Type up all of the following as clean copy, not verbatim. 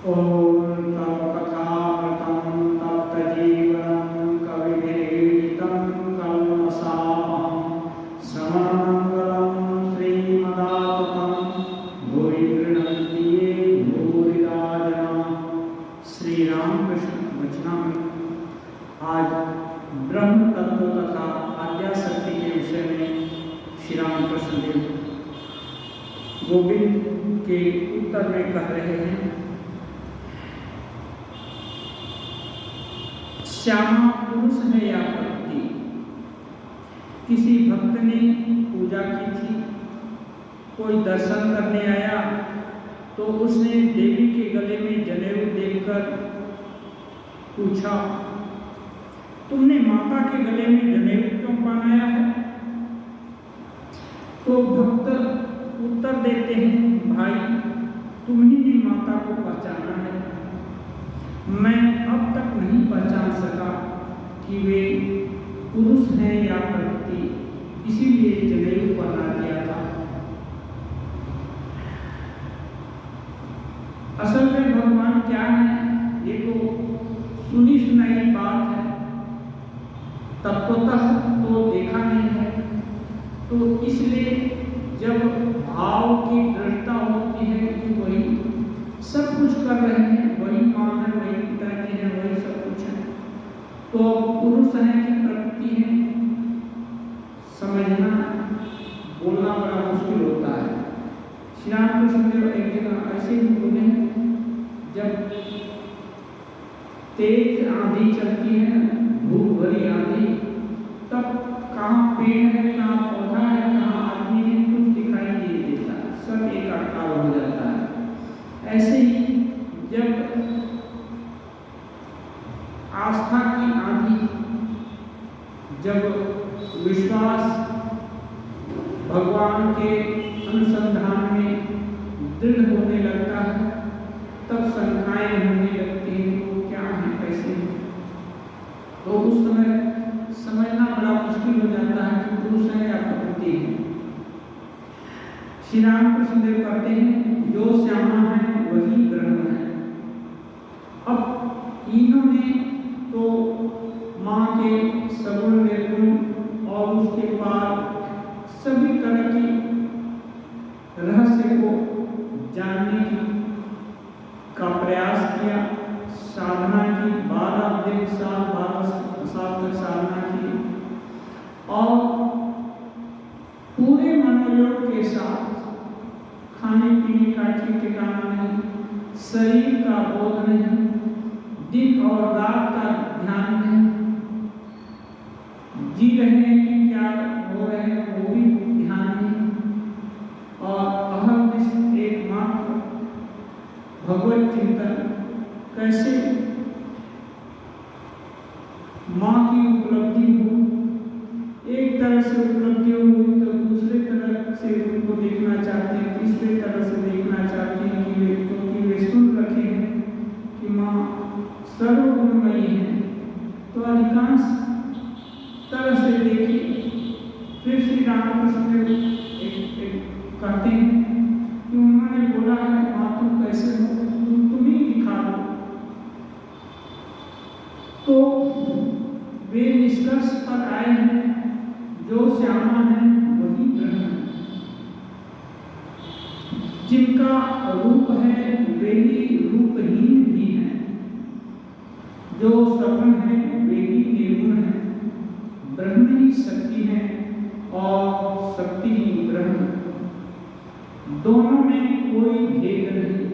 ओम तव कथामृतं तप्तजीवनं कविभिरीडितं कल्मषापहं श्रवणमङ्गलं श्रीमदाततं भुवि गृह्णन्ति ये भूरिदा जनाः। श्री रामकृष्ण वचनामृत। आज ब्रह्म तत्व तथा आद्याशक्ति के विषय में श्री रामकृष्ण देव गोविंद के उत्तर में कह रहे हैं, श्यामा पुरुष है या प्रकृति। किसी भक्त ने पूजा की थी, कोई दर्शन करने आया तो उसने देवी के गले में जनेऊ देखकर पूछा, तुमने माता के गले में जनेऊ क्यों पहनाया है? तो भक्त उत्तर देते हैं, भाई तुम ही ने माता को पहचाना है, मैं अब तक नहीं पहचान सका कि वे पुरुष हैं या प्रकृति, इसीलिए जनेऊ पहना दिया था। असल में भगवान क्या है ये तो सुनी सुनाई बात है, तत्वतः तो देखा नहीं है। तो इसलिए जब भाव की दृढ़ता होती है कि वही सब कुछ कर रहे हैं, वही माँ है, वही पिताजी है, वही सब कुछ है, तो पुरुष है कि प्रकृति है समझना बोलना बड़ा मुश्किल होता है। श्री रामकृष्ण देव एक जगह ऐसे ही बोले, जब तेज आंधी चलती है, धूप भरी आंधी, तब कहाँ पेड़ है, कहाँ पौधा है, कहाँ आदमी है, कुछ दिखाई नहीं देता, सब एकाकार हो जाता है। ऐसे ही जब आस्था की आंधी, जब विश्वास भगवान के अनुसंधान में दृढ़ होने लगता है, तब शंकाएं होने लगती हैं, वो क्या है, कैसे है। तो उस समय समझना बड़ा मुश्किल हो जाता है कि पुरुष है या प्रकृति है। श्री रामकृष्ण देव कहते हैं, जो श्यामा है वही ब्रह्म है। अब इन्होंने तो माँ के सगुण निर्गुण और उसके बाद सभी तरह की रहस्य को जानने का प्रयास किया, साधना की, 12 दिन 12 साल तक साधना की और पूरे मनोयोग के साथ, खाने पीने का ठीक ठिकाना नहीं, शरीर का बोध नहीं, दिन और रात का ध्यान नहीं, जी रहे हैं कि क्या हो रहे हैं वो भी ध्यान नहीं, और अहम एकमात्र भगवत चिंतन, कैसे माँ की उपलब्धि हो। एक तरह से उपलब्धि हुई तो दूसरे तरह से उनको देखना चाहते हैं, तीसरे तरह से देखना चाहते हैं कि वे, क्योंकि वे सुन रखे हैं कि माँ सर्वगुणमयी है, तो अधिकांश तरह से देखिए। फिर श्री रामकृष्ण देव कहते हैं कि उन्होंने बोला है, माँ तुम कैसे हो, तुम ही दिखा दो। तो वे निष्कर्ष पर आए हैं, जो श्यामा है वही ब्रह्म है, जिनका रूप है वे ही रूपहीन भी हैं, जो सगुण है वे ही निर्गुण है, ब्रह्म ही शक्ति है और शक्ति ही ब्रह्म। दोनों में कोई भेद नहीं,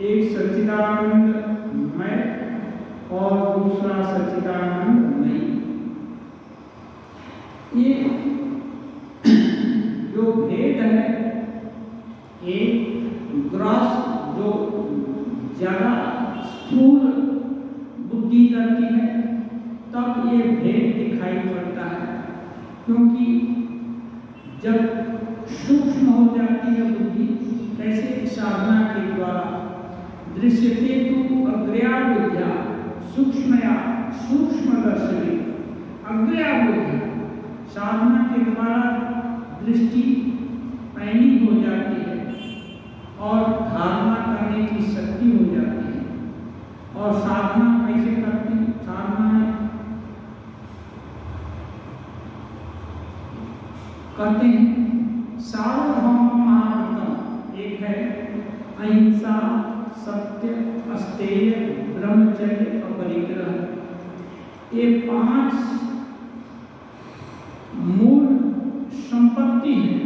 एक सच्चिदानंदमय और दूसरा सच्चिदानंदमयी। ये जो भेद है, एक ग्रॉस जो ज्यादा स्थूल बुद्धि करती है, तब ये भेद दिखाई पड़ता है, क्योंकि जब सूक्ष्म हो जाती है बुद्धि, कैसे साधना के द्वारा दृश्यते तु अग्र्या बुद्ध्या सूक्ष्मया सूक्ष्मदर्शने अग्र्या बुद्ध्या, साधना के द्वारा दृष्टि पैनी हो जाती है और धारणा करने की शक्ति हो जाती है। और साधना कैसे करते हैं? साधना कहते हैं सार्वभौम महाव्रतम, एक है अहिंसा, सत्य, अस्तेय, ब्रह्मचर्य और परिग्रह। ये 5 मूल संपत्ति है।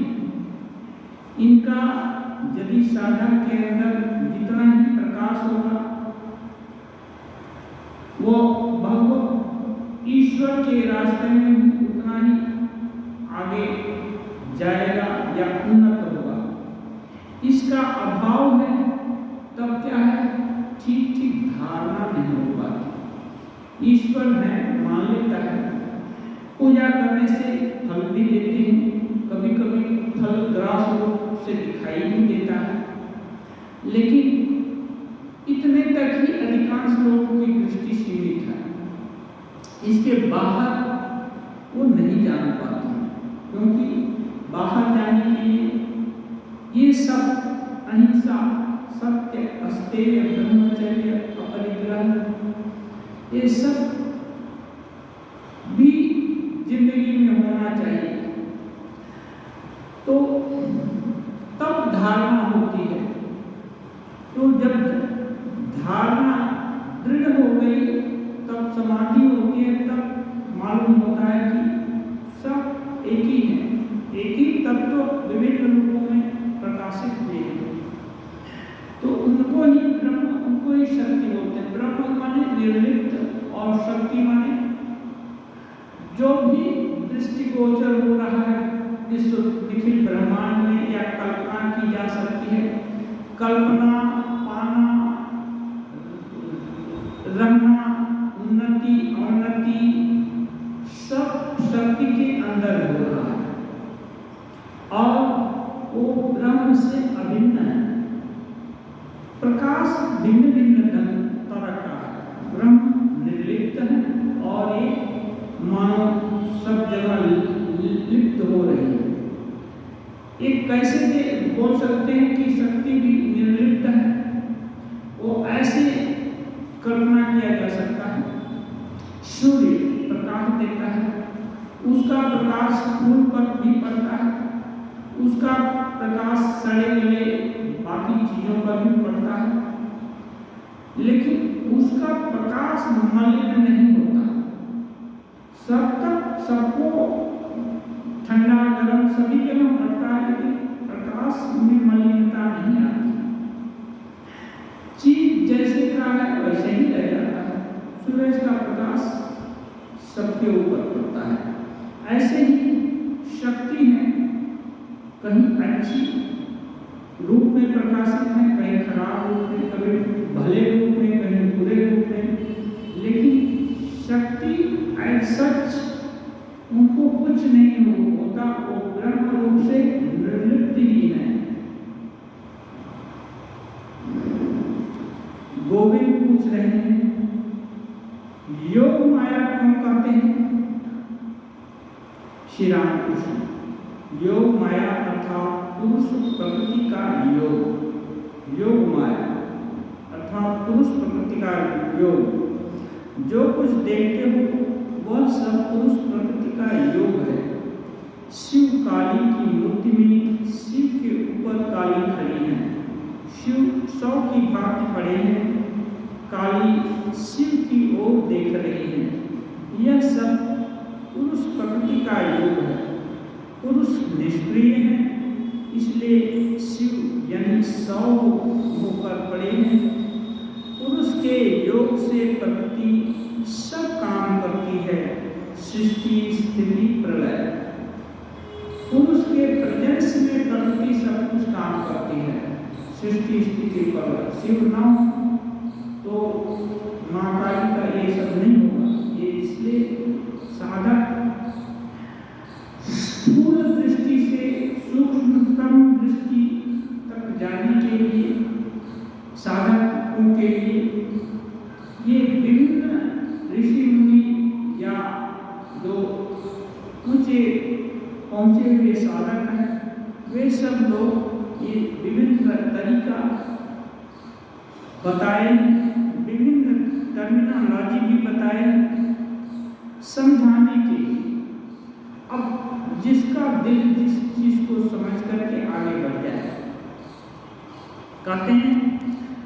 इनका यदि साधक के अंदर जितना ही प्रकाश होगा वो भगवत ईश्वर के रास्ते में उतना ही आगे जाएगा या उन्नत होगा। इसका अभाव है तब क्या है, ठीक ठीक धारणा नहीं हो पाती। ईश्वर है मान लेता है, पूजा करने से फल भी देते हैं, कभी कभी फल ग्रास रूप से दिखाई भी देता है, लेकिन इतने तक ही अधिकांश लोगों की दृष्टि सीमित है। इसके बाहर वो नहीं जान पाते, क्योंकि बाहर जाने के लिए ये सब अहिंसा, सत्य, अस्तेय, ब्रह्मचर्य, अपरिग्रह, ये सब भी जिंदगी में होना चाहिए। तो तब धारणा होती है। तो जब धारणा दृढ़ हो गई तब समाधि होती है, तब मालूम होता है कि सब एक ही है, एक ही तत्व विभिन्न रूपों में प्रकाशित हुए हैं। तो उनको ही ब्रह्म, उनको ही शक्ति बोलते हैं। ब्रह्म माने निर्लिप्त और शक्ति माने जो भी दृष्टिगोचर हो रहा है इस निखिल ब्रह्मांड में या कल्पना की जा सकती है। कल्पना, पाना, रहना, उन्नति, अवनति सब शक्ति के अंदर हो रहा है और वो ब्रह्म से अभिन्न है। प्रकाश भिन्न भिन्न तरह का है। ब्रह्म निर्लिप्त है और ये मानो सब जगह लिप्त हो रही है। एक कैसे बोल सकते हैं कि शक्ति भी निर्लिप्त है? वो ऐसे कल्पना किया जा सकता है, सूर्य प्रकाश देता है, उसका प्रकाश फूल पर भी पड़ता है, उसका प्रकाश सड़े गले बाकी चीजों पर भी पड़ता है, लेकिन उसका प्रकाश मलिन नहीं होता। सब तक सबको ठंडा गर्म सभी जगह पड़ता है, लेकिन प्रकाश में मलिनता नहीं आती। चीज जैसे का है वैसे ही रह जाता है। सूरज का प्रकाश सबके ऊपर पड़ता है। ऐसे ही शक्ति है, कहीं अच्छी रूप में प्रकाशित है, कहीं खराब रूप में, कभी भले रूप में, कहीं बुरे रूप में, लेकिन शक्ति एज सच उनको कुछ नहीं होता। वो ब्रह्म रूप से निर्लिप्त ही है। गोविंद पूछ रहे हैं योग माया क्यों कहते हैं? श्री राम कृष्ण योग माया अर्थात पुरुष प्रकृति का योग, योग माया अर्थात पुरुष प्रकृति का योग। जो कुछ देखते हो वह सब पुरुष प्रकृति का योग है। शिव काली की मूर्ति में शिव के ऊपर काली खड़ी है। शिव 100 की भांति खड़े हैं, काली शिव की ओर देख रही है। यह सब पुरुष प्रकृति का योग है। पुरुष निष्क्रिय है, इसलिए शिव यानी 100 होकर पड़े हैं। पुरुष के योग से प्रकृति सब काम करती है, सृष्टि, स्थिति, प्रलय। पुरुष के प्रेजेंस में प्रकृति सब कुछ काम करती है, सृष्टि, स्थिति, प्रलय। शिव ना तो माँ काली का ये सब नहीं होगा। ये इसलिए साधक स्थूल दृष्टि से सूक्ष्मतम दृष्टि तक जाने के लिए, साधकों के लिए ये विभिन्न ऋषि मुनि या जो ऊंचे पहुंचे हुए साधक हैं, वे सब लोग ये विभिन्न तरीका बताए, विभिन्न टर्मिनोलॉजी भी बताए समझाने के लिए। अब जिसका दिल जिस चीज को समझ करके आगे बढ़ जाए। कहते हैं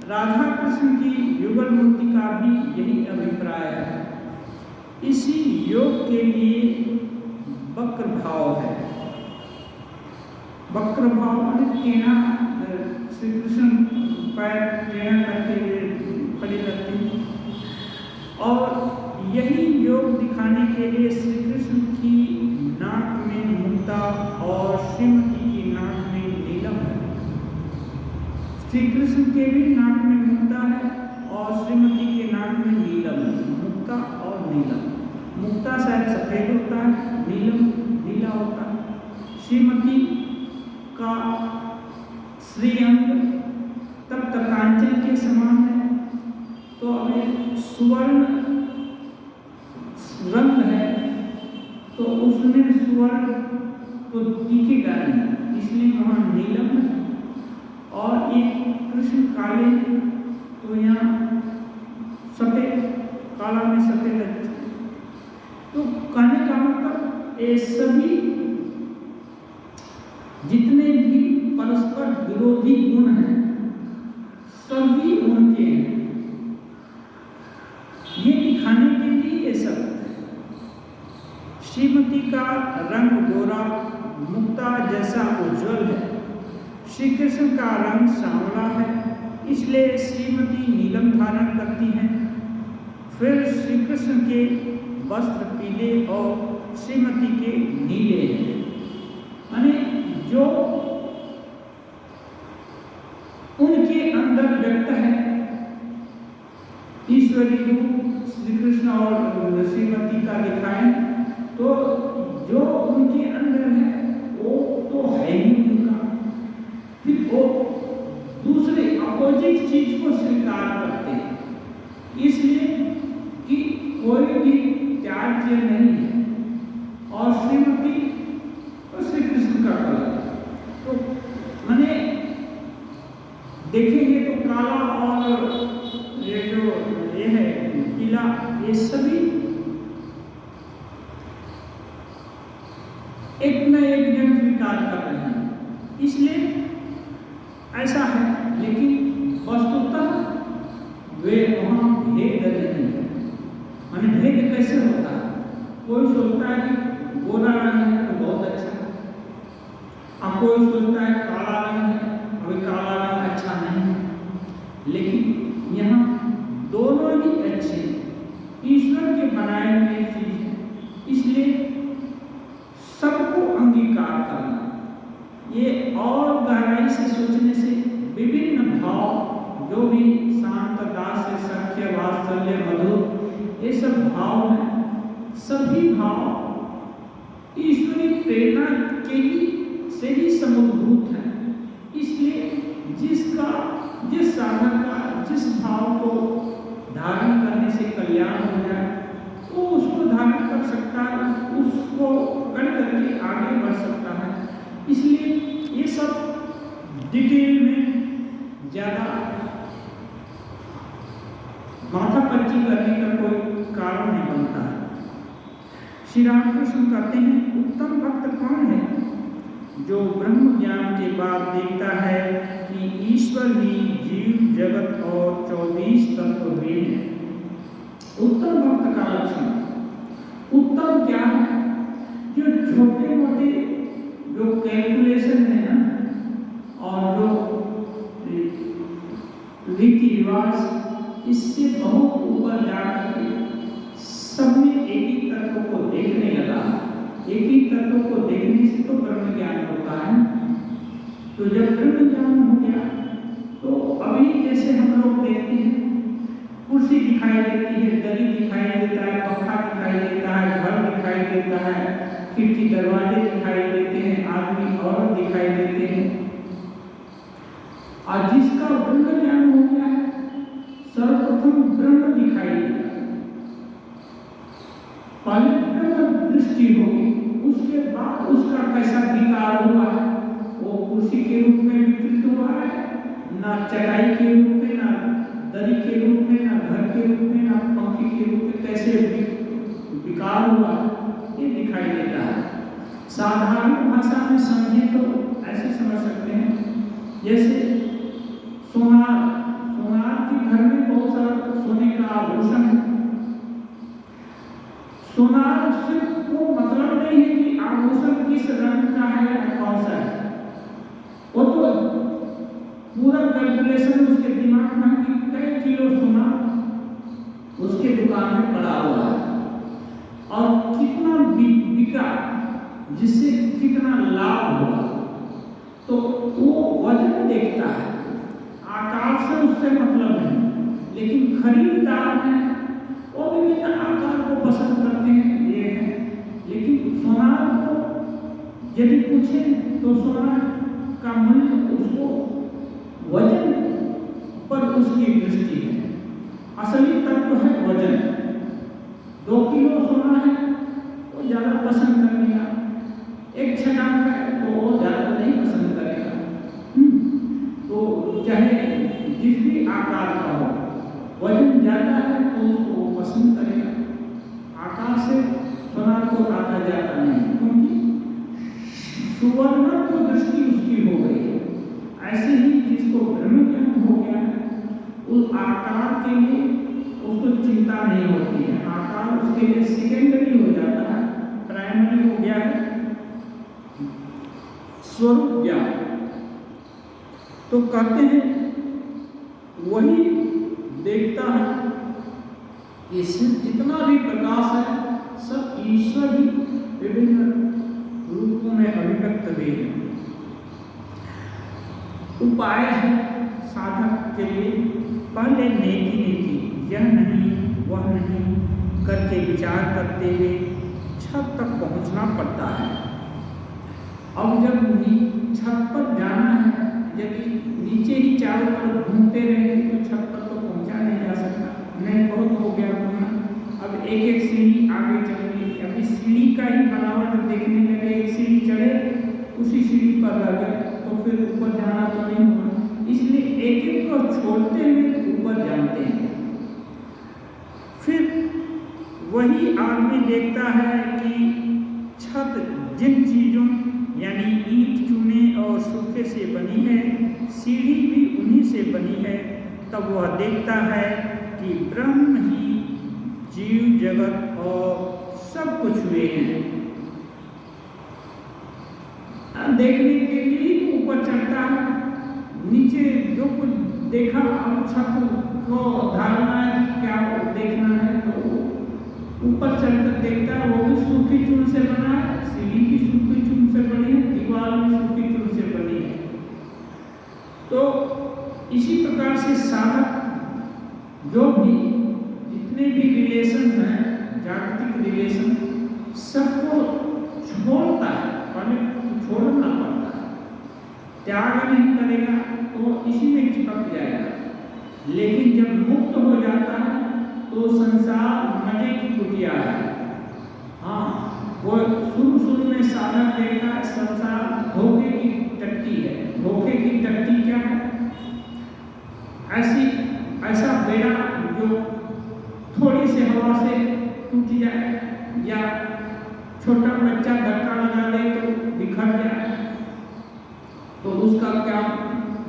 राधा कृष्ण की युगल मूर्ति का भी यही अभिप्राय है। इसी योग के लिए वक्र भाव है। वक्र भाव में टेढ़ा, श्री कृष्ण पैर टेढ़ा करके खड़े रहते हैं और यही योग दिखाने के लिए श्री कृष्ण की नाक में मुक्ता और श्रीमती की नाक में नीलम है। श्री कृष्ण के भी नाक में मुक्ता है और श्रीमती के नाक में नीलम है। मुक्ता और नीलम, मुक्ता शायद सफेद होता है, नीलम नीला होता है। श्रीमती का श्रीअंग तब तकांचल के समान है, तो अभी सुवर्ण रंग है तो उसमें सुवर्ण तो दिखेगा नहीं, इसलिए वहाँ नीलम है। और एक कृष्ण काले तो यहाँ सफेद, काला में सफेद है। तो कहने का मतलब ये सभी जितने भी परस्पर विरोधी गुण हैं सभी उनके हैं। ये दिखाने के लिए ये सब श्रीमती का रंग गोरा मुक्ता जैसा उज्जवल है, श्री कृष्ण का रंग सांवला है, इसलिए श्रीमती नीलम धारण करती हैं। फिर श्री कृष्ण के वस्त्र पीले और श्रीमती के नीले हैं। यानी जो उनके अंदर व्यक्त है ईश्वरी रूप श्री कृष्ण और श्रीमती का दिखाएं, तो जो उनके अंदर है वो तो है ही उनका। फिर वो दूसरे अपोजिट चीज को स्वीकार करते हैं, इसलिए कि कोई भी त्याज्य नहीं है। और श्रीमती और श्री कृष्ण का कलर तो मैंने देखेंगे तो काला और ये जो ये है पीला, ये सभी एक न एक जन स्वीकार कर रहे हैं, इसलिए ऐसा है। लेकिन वस्तुतः वे वहाँ भेद नहीं है। माने भेद कैसे होता है? कोई सोचता है कि गोरा रंग है तो बहुत अच्छा है, और कोई सोचता है काला रंग है, अभी काला रंग अच्छा नहीं है। लेकिन यहाँ दोनों ही अच्छे ईश्वर के बनाए हुए चीज है, इसलिए सबको अंगीकार करना। ये और गहराई से सोचने से विभिन्न भाव जो भी शांत, दास्य, सख्य, वात्सल्य, मधुर, ये सब भाव हैं, सभी भाव ईश्वरी प्रेरणा के ही से ही समुद्भूत है। इसलिए जिस साधक का जिस भाव को धारण करने से कल्याण हो जाए वो उसको धारण कर सकता है, उसको कर करके आगे बढ़ सकता है। इसलिए ये सब डिटेल में ज़्यादा माथापच्ची करने का कोई कारण नहीं बनता है। श्री रामकृष्ण कहते हैं उत्तम भक्त कौन है? जो ब्रह्म ज्ञान के बाद देखता है कि ईश्वर ही जीव जगत और 24 तत्व वे हैं। उत्तम भक्त का लक्षण, उत्तम क्या है? जो छोटे मोटे जो कैलकुलेशन है ना, और जो रीति रिवाज, इससे बहुत ऊपर जाकर के सब में एक ही तत्व को देखने लगा। एक ही तत्व को देखने से तो ब्रह्म ज्ञान होता है। तो जब ब्रह्म ज्ञान हो गया तो अभी जैसे हम लोग देखते हैं कुर्सी दिखाई देती है, दरी दिखाई देता है, पंखा दिखाई देता है, घर दिखाई देता है, खिड़की दरवाजे दिखाई देते हैं, आदमी औरत दिखाई देते हैं। और जिसका ब्रह्म ज्ञान हो गया है सर्वप्रथम ब्रह्म दिखाई देता है। पहले ब्रह्म दृष्टि होगी, उसके बाद उसका कैसा विकार हुआ है, वो कुर्सी के रूप में विकृत हुआ है, ना चटाई के रूप में, ना दरी के रूप में, ना घर के रूप में, ना साधारण भाषा में समझे तो ऐसे समझ सकते हैं, जैसे सोनार सोनार के घर में बहुत सारा सोने का आभूषण है। सोनार से को मतलब नहीं है कि आभूषण किस रंग का है या कौन सा है, वो तो पूरा कैलकुलेशन उसके दिमाग में कि कई किलो सोना उसके दुकान में पड़ा हुआ है और कितना बिका, जिससे कितना लाभ हुआ, तो वो वजन देखता है। आकार से उससे मतलब नहीं, लेकिन खरीदार है वो विभिन्न आकार को पसंद करते हैं, ये है। लेकिन सोनार को यदि पूछे तो सोनार का मूल्य उसको वजन पर उसकी दृष्टि है। असली तत्व है वजन। 2 किलो सोना है वो ज्यादा पसंद करेगा, 1 छटाक है तो वो ज्यादा नहीं पसंद करेगा। तो चाहे जिस भी आकार का हो, वजन ज्यादा है तो उसको वो पसंद करेगा। आकार से सोनार को काटा जाता नहीं, क्योंकि सुवर्ण तो दृष्टि उसकी हो गई है। ऐसे ही जिसको ब्रह्म ज्ञान हो गया है, उस आकार के लिए उसको चिंता नहीं होती है। आकार उसके लिए सेकेंडरी हो जाता है, प्राइमरी हो गया है स्वरूप ज्ञान। तो कहते हैं वही देखता है कि जितना भी प्रकाश है सब ईश्वर ही विभिन्न रूपों में अभिव्यक्त हुए हैं। उपाय है साधक के लिए, पहले नेति नीति, यह नहीं वह नहीं करके विचार करते हुए छत तक पहुंचना पड़ता है। अब जब छत पर जाना है, यदि नीचे ही चारों तरफ घूमते रहे तो छत पर तो पहुंचा नहीं जा सकता, नहीं बहुत हो गया घूमना। अब एक एक सीढ़ी आगे चलेंगे, अभी सीढ़ी का ही बनावट देखने लगे, एक सीढ़ी चढ़े उसी सीढ़ी पर रह गए तो फिर ऊपर जाना तो नहीं होगा, इसलिए एक एक को छोड़ते हुए ऊपर जाते हैं। फिर वही आदमी देखता है कि छत जिन चीजों यानी ईंट चूने और सूखे से बनी है, सीढ़ी भी उन्हीं से बनी है, तब वह देखता है कि ब्रह्म ही जीव जगत और सब कुछ हुए हैं। देखने के लिए तो ऊपर चढ़ता है, नीचे जो कुछ देखा अब छत को धारणा है कि क्या देखना है, तो ऊपर चढ़कर देखता है वो भी सूखी चून से बना है, सीढ़ी भी सूखी चून से बनी है, दीवार भी सूखी चून से बनी है। तो इसी प्रकार से साधक जो भी जितने भी रिलेशन हैं, जागतिक रिलेशन, सबको छोड़ता है, पहले छोड़ना पड़ता है। त्याग नहीं करेगा तो इसी में चिपक जाएगा। लेकिन जब मुक्त हो जाता है तो संसार मजे की कुटिया है। हाँ, वो शुरू में साधक देखा है संसार धोखे की टट्टी है। धोखे की टट्टी क्या है? ऐसा बेड़ा जो थोड़ी सी हवा से टूट जाए या छोटा बच्चा धक्का लगा दे तो बिखर जाए, तो उसका क्या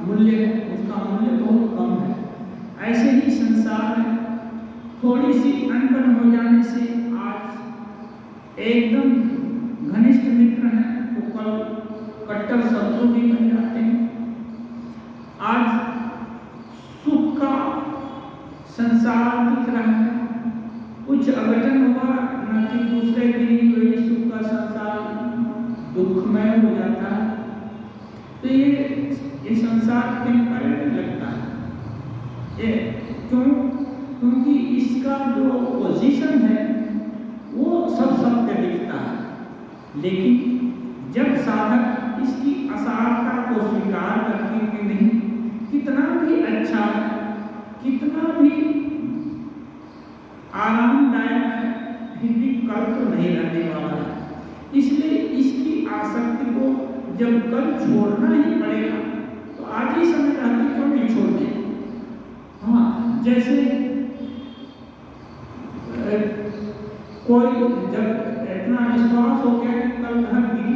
मूल्य है? उसका मूल्य बहुत कम है। ऐसे ही संसार में थोड़ी सी अनबन हो जाने से आज एकदम घनिष्ठ मित्र हैं तो कल कट्टर शत्रु भी बन जाते हैं। आज सुख का संसार दिख रहा है, कुछ अघटन हुआ न कि दूसरे दिन ही वही सुख का संसार दुखमय हो जाता है। तो ये संसार टेम्परेरी लगता है। ये क्योंकि इसका जो पोजीशन है वो सब सत्य दिखता है, लेकिन जब साधक इसकी असारता को स्वीकार करके कि नहीं, कितना भी अच्छा है, कितना भी आरामदायक है, फिर भी कल तो नहीं रहने वाला है। इसलिए इसकी आसक्ति को जब कल छोड़ना ही पड़ेगा तो आज ही समय रहते क्यों नहीं छोड़ दें। हाँ, जैसे कोई जब इतना विश्वास हो गया कि कल घर गिर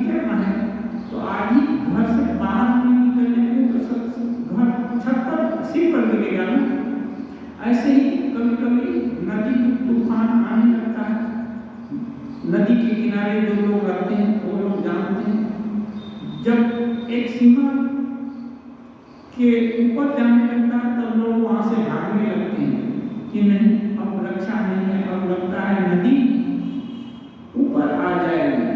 तो आज ही घर से बाहर नहीं निकलेंगे तो सब घर छत पर सिर पर गिरेगा ना। ऐसे ही कभी कभी नदी में तूफान आने लगता है। नदी के किनारे जो लोग रहते हैं वो लोग जानते हैं, जब एक सीमा के ऊपर जाने लगता है तब लोग वहां से भागने लगते हैं कि नहीं अब रक्षा नहीं है, अब लगता है नदी ऊपर आ जाएगी।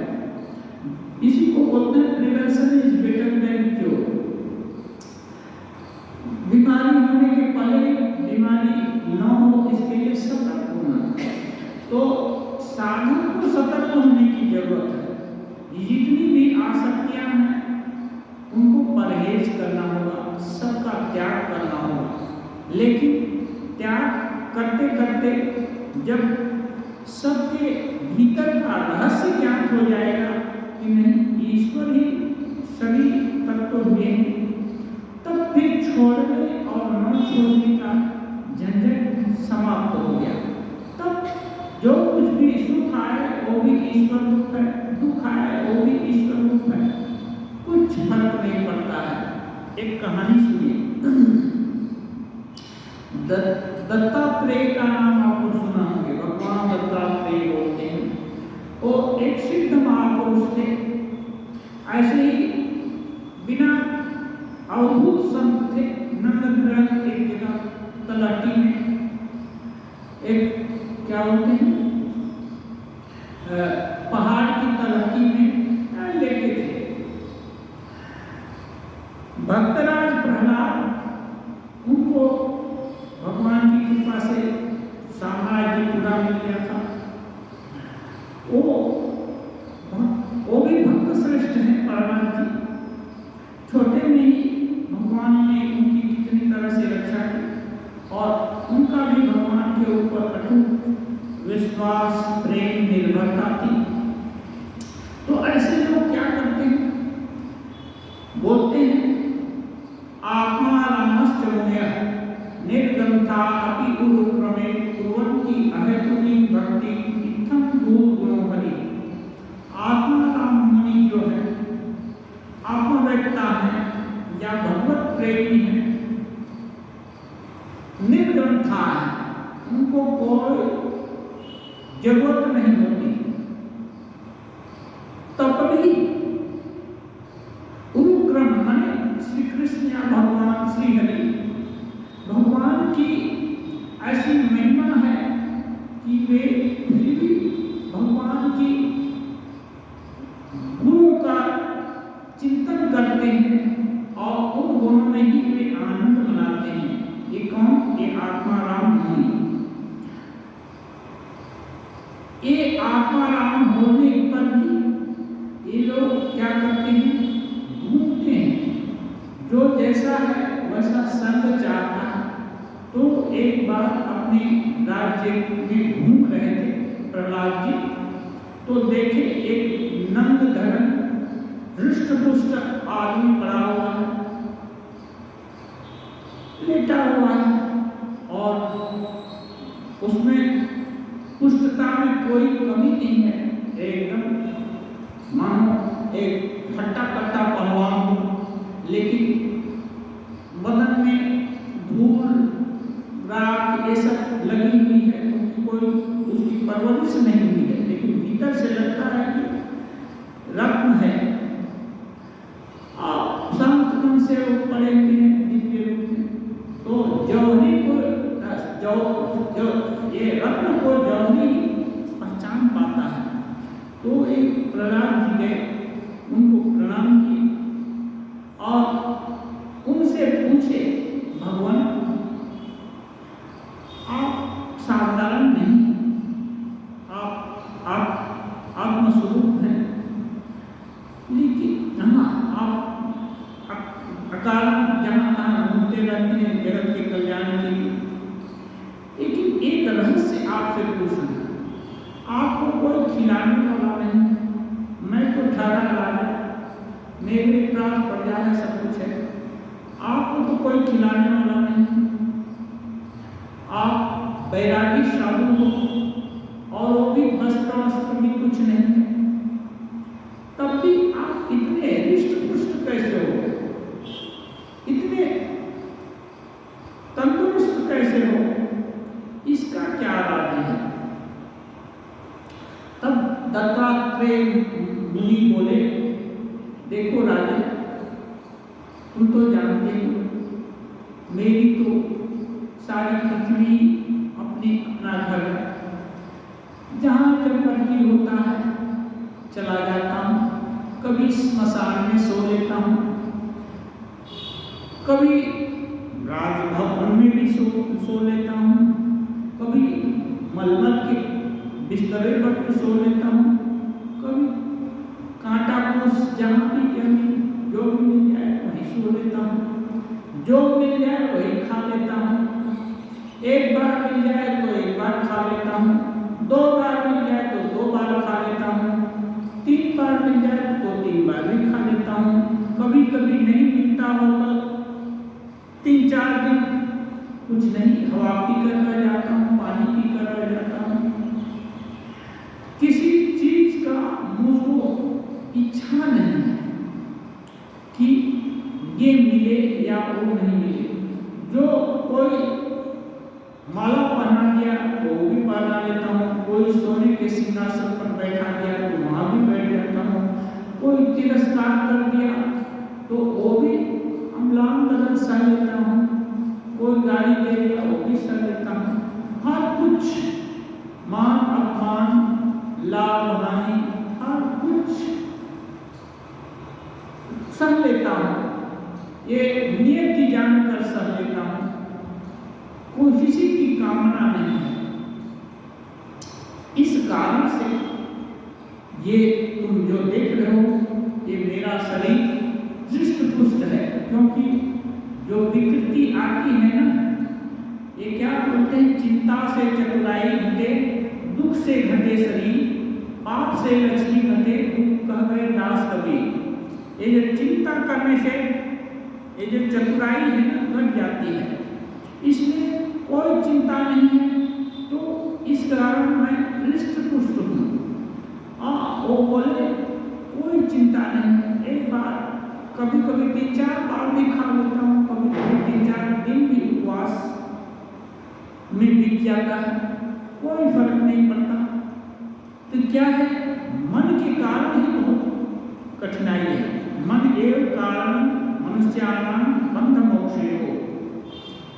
इसी को बोलते हैं prevention is better than cure. बीमारी होने के पहले बीमारी न हो इसके लिए सतर्क होना। तो साधक को सतर्क होने की जरूरत है। जितनी भी आसक्तियां हैं उनको परहेज करना होगा, सबका त्याग करना होगा। लेकिन त्याग करते करते जब सबके भीतर का रहस्य ज्ञात हो जाएगा कि नहीं ईश्वर ही सभी तत्व हुए हैं, तब फिर छोड़ने और न छोड़ने का झंझट समाप्त हो गया। तब जो कुछ भी सुख आए वो भी ईश्वर दुख है, दुख आए वो भी ईश्वर दुख है, कुछ फर्क नहीं पड़ता है। एक कहानी सुनिए। दत्तात्रेय का नाम आपको सुना होंगे, भगवान दत्तात्रेय बोलते हैं। वो एक सिद्ध महापुरुष थे। ऐसे ही बिना अवधूत संत थे। नंदग्रह एक जगह तलाटी में एक क्या बोलते हैं पहाड़ की तलाटी में लेटे थे। भक्तराज प्रहलाद उनको भगवान की कृपा से साम्राज्य पूरा मिल गया था। वो भी भक्त श्रेष्ठ हैं प्रहलाद जी। छोटे में ही भगवान ने उनकी कितनी तरह से रक्षा की और उनका भी भगवान के ऊपर अटूट विश्वास, प्रेम, निर्भरता थी। तो ऐसे लोग क्या करते हैं, बोलते हैं आत्मा रामश्च मुनयः निर्गंथा अपि उरुक्रमे कुर्वन्ति अहेतुकी भक्ति इत्थं दुर्गुणोपरि। आत्मा राम मुनि जो है, आत्मवेत्ता है या भगवत प्रेमी है, निर्ग्रंथा है, उनको कोई जरूरत नहीं होती, तब भी उरुक्रम माने श्री कृष्ण या भगवान श्री हरि, भगवान की ऐसी महिमा है कि वे फिर भी भगवान की गुणों का चिंतन करते हैं और उन गुणों में ही वे आनंद मनाते हैं। ये कौन? ये आत्माराम मुनि। ये आत्माराम होने पर भी ये लोग क्या करते हैं, घूमते हैं। जो जैसा है वैसा संग चाहता है। तो एक बार अपने राज्य में घूम रहे थे प्रहलाद जी, तो देखे एक नंग धरण हृष्ट पुष्ट आदमी पड़ा हुआ है, लेटा हुआ है और उसमें पुष्टता में कोई कमी नहीं है। एकदम मानो एक हट्टा कट्टा पहलवान हो, लेकिन बदन में धूल राख ये सब लगी हुई है क्योंकि कोई उसकी परवरिश नहीं हुई है, लेकिन भीतर से लगता है कि रत्न है। आप शांत मन से वो पड़े हुए हैं दिव्य रूप में। तो जौहरी को ये रत्न को जौहरी पहचान पाता है। तो एक प्रहलाद जी गए, उनको प्रणाम किए और उनसे पूछे, भगवान आप साधारण नहीं, आप आत्मस्वरूप हैं, लेकिन हाँ आप अकारण जहाँ तहाँ घूमते रहते हैं जगत के कल्याण के लिए। लेकिन एक रहस्य आपसे पूछना, आपको कोई खिलाने वाला नहीं, मैं तो ठाड़ा राजा, मेरे प्राण प्रजा है, सब कुछ है, आपको तो कोई खिलाने वाला नहीं, आप बैरागी साधु हो और वो भी वस्त्र भी कुछ नहीं है, तब भी आप इतने इतने हृष्ट पुष्ट कैसे हो गए, इतने तंदुरुस्त कैसे हो, इसका क्या राज है? तब दत्तात्रेय मुनि बोले, देखो राजा, तुम तो जानते हो मेरी तो सारी पृथ्वी अपना घर है, जहाँ जब मर्जी होता है चला जाता हूँ, कभी स्मशान में सो लेता हूँ, कभी राजभवन में भी सो लेता हूँ, कभी मलमल के बिस्तरे पर भी सो लेता हूँ, कभी कांटा फूस जहाँ भी जमीन जो भी मिल जाए वहीं सो लेता हूँ, जो मिल जाए वही खा लेता हूँ, एक बार मिल जाए तो एक बार खा लेता हूँ, 2 बार मिल जाए तो 2 बार खा लेता हूँ, 3 बार मिल जाए तो 3 बार भी खा लेता हूँ, कभी कभी नहीं मिलता हो तो 3-4 दिन कुछ नहीं, हवा पी कर रह जाता हूँ, पानी पी कर रह जाता हूँ, किसी चीज का मुझको इच्छा नहीं है कि ये मिले या वो नहीं मिले। जो कोई माला पहना दिया तो वो भी पहना लेता हूँ, कोई सोने के सिंहासन पर बैठा दिया तो वहां भी बैठ जाता हूँ, कोई तिरस्कार कर दिया तो वो भी अम्लान बदन सह लेता हूँ, कोई गाली दे दिया वो भी सह लेता हूँ, हर कुछ मान अपमान लाभ हानि हर कुछ सह लेता हूँ, ये नियति जानकर सह लेता हूँ, कोई किसी की कामना नहीं है। इस कारण से ये तुम जो देख रहे हो ये मेरा शरीर हृष्ट पुष्ट है, क्योंकि जो विकृति आती है ना, ये क्या बोलते हैं, चिंता से चतुराई घटे, दुख से घटे शरीर, पाप से लक्ष्मी घटे, दुख कह गए दास कबीर। ये जो चिंता करने से ये जो चतुराई है ना घट जाती है, इसलिए कोई चिंता नहीं है, तो इस कारण मैं हृष्ट पुष्ट हूँ। वो बोले कोई चिंता नहीं, एक बार कभी कभी 3-4 बार भी खा लेता हूँ, कभी कभी 3-4 दिन भी उपवास में बीत जाता है, कोई फर्क नहीं पड़ता। तो क्या है, मन के कारण ही बहुत कठिनाई है। मन एवं कारण मनुष्याणां बंध मोक्षयो,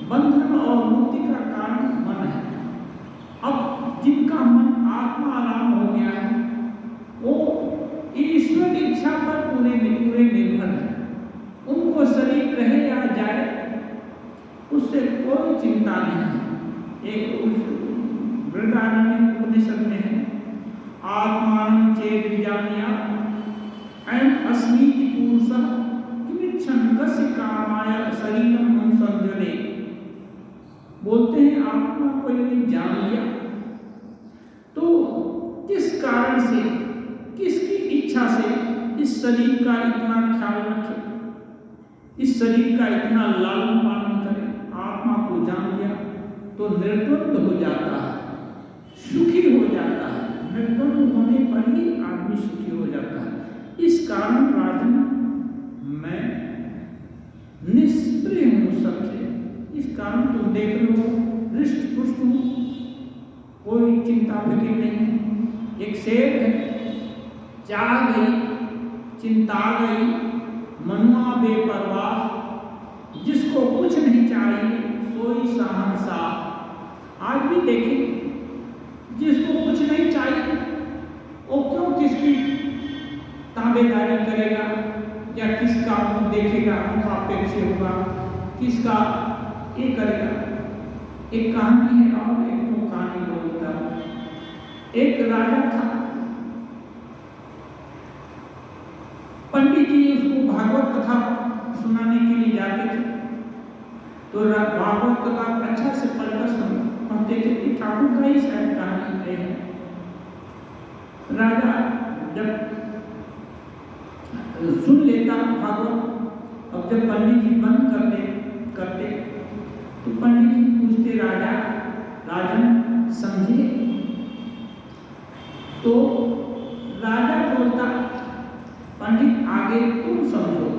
बंधन और मुक्ति का कारण मन है। अब जिनका मन आत्माराम हो गया है वो ईश्वर इच्छा पर पूरे निर्भर है, उनको शरीर रहे या जाए उससे कोई चिंता नहीं है। एक बृहदारण्यक उपनिषद में है, आत्मान चेत विजानीया अयम् अस्मीति पुरुषः किमिच्छन् कस्य कामाय शरीरम अनुसंजने। बोलते हैं आत्मा को यदि जान लिया तो किस कारण से, किसकी इच्छा से इस शरीर का इतना ख्याल रखे, इस शरीर का इतना लालन पालन करे। आत्मा को जान लिया तो निर्द्वंद हो जाता है, सुखी हो जाता है, निर्द्वंद होने पर ही आदमी सुखी हो जाता है। इस कारण राजन मैं निष्प्रिय हूँ सबसे, इस कारण तुम देख लो हृष्ट पुष्ट हूँ, कोई चिंता फिक्र नहीं। एक शेर है, चाह गई चिंता गई मनुआ बेपरवाह, जिसको कुछ नहीं चाहिए सोई शहंशाह। आज भी देखें, जिसको कुछ नहीं चाहिए वो क्यों किसकी ताबेदारी करेगा या किसका मुंह देखेगा, मुखापेक्ष होगा, किसका ये करेगा। एक कहानी है और एक तो कहानी बोलता हूँ। एक राजा था, पंडित जी उसको भागवत कथा सुनाने के लिए जाते थे, तो भागवत कथा अच्छा से पढ़कर सुनते थे कि ठाकुर का ही शायद कहानी है। राजा जब सुन लेता भागवत, अब जब पंडित जी बंद करते तो पंडित जी पूछते, राजा राजन समझे? तो राजा बोलता, पंडित आगे तुम समझो।